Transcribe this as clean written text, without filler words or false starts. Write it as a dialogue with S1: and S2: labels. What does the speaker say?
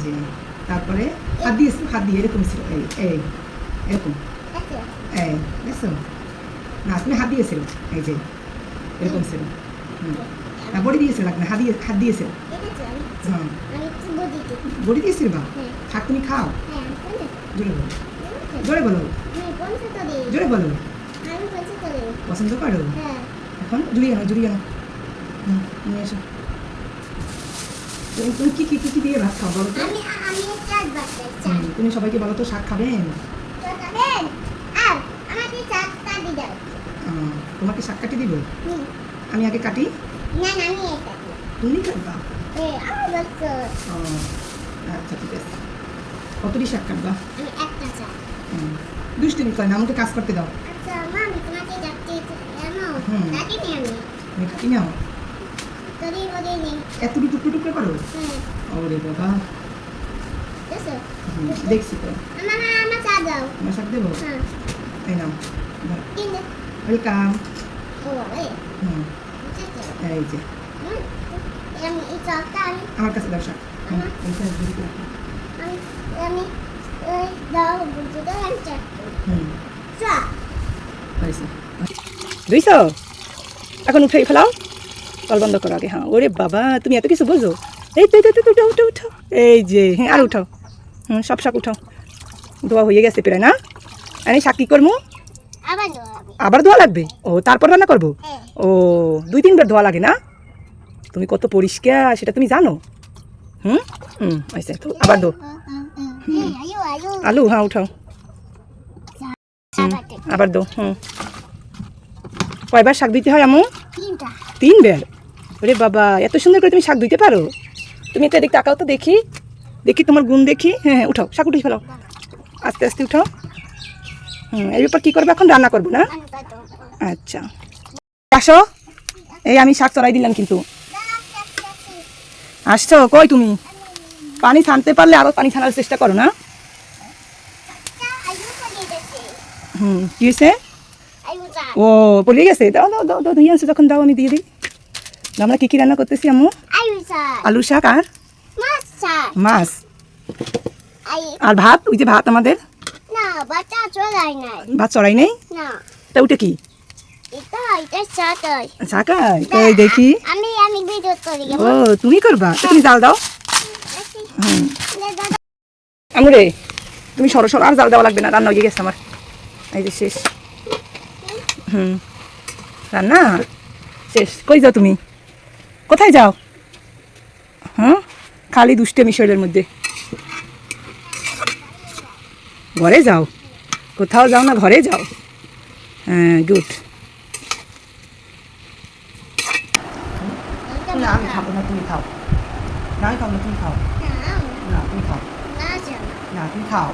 S1: যে তারপরে হাত দিয়ে এরকম ছিল, এই এরকম, এই দেখছো না, তুমি হাত দিয়েছিল, এই যে এরকম ছিল। না বড়ি দিয়েছিল না, হাত দিয়েছিল। হ্যাঁ বড়ি দিয়েছিল বা শাক তুমি খাও? জোরে বলো, জোরে বলো, জোরে বলো। পছন্দ করো? এখন জুড়িয়ে আনো নিয়ে এসো। তুমি কি কি কি কি দিয়ে ভাত খাও বলো তো? তুমি সবাইকে বলো তো শাক খাবেন। তোমাকে শাক কাটি দিব? আমি আগে কাটি? তুমি কাটবা? আচ্ছা ঠিক আছে। কতটি শাক কাটবা? দুষ্টুমি করে না, আমাকে কাজ করতে দাও। তুমি কাটি নাও, এত টুকরো টুকরো করো? ওরে বাবা, দেখছি তো। আমার শাক দেবো? এই নাও, ওয়েলকাম। এই যে আমার কাছে দাও শাক। দুইশো এখন উঠে ফেলাও, কল বন্ধ করো আগে। হ্যাঁ ওরে বাবা, তুমি এত কিছু বোঝো। এই তো উঠো উঠো উঠো, এই যে হ্যাঁ আর উঠাও। সব শাক উঠাও, ধোয়া হয়ে গেছে প্রায় না? আমি শাক কি করবো? আবার ধোয়া লাগবে? ও তারপর রান্না করবো? ও 2-3 বার ধোয়া লাগে না? তুমি কত পরিষ্কার সেটা তুমি জানো? আচ্ছা তো আবার দো। আলু হ্যাঁ উঠাও, আবার দো। কয়বার শাক ধুইতে হয় আমু? 3 বার? ওরে বাবা, এত সুন্দর করে তুমি শাক ধুইতে পারো? তুমি এটা এদিক তাকাও তো দেখি, দেখি তোমার গুণ দেখি। হ্যাঁ উঠাও, শাক উঠে ফেলাও, আস্তে আস্তে উঠাও। এর উপর কী করবো এখন? রান্না করবো না? আচ্ছা আসো, এই আমি শাক চড়াই দিলাম কিন্তু। আসছো কই তুমি? পানি ছানতে পারলে আরও পানি ছানার চেষ্টা করো না? কি হয়েছে? ও পড়ে গেছে? দাও দাও দাও দাও, ধুয়ে আছে যখন দাও, আমি দিয়ে দিই। আমরা কী কী রান্না করতেছি আম্মু? আলু শাক আর মাছ আর ভাত। ওই যে ভাত আমাদের ভাত চড়াই নেই, তা ওটা কি? শাকাই দেখি। ও তুমি করবা? তুমি জাল দাও। আমরে তুমি সরো সরো, আর জাল দেওয়া লাগবে না, রান্না হয়ে গেছে আমার। এই যে শেষ। রান্না শেষ। কই যাও তুমি? কোথায় যাও? খালি দুষ্টেমি শরীরের মধ্যে। ঘরে যাও? কোথাও যাও না, ঘরে যাও। হ্যাঁ গুড। না আমি খাবো না, তুমি খাও। না আমি খাবো না, তুমি খাও। না তুমি খাও, না তুমি খাও।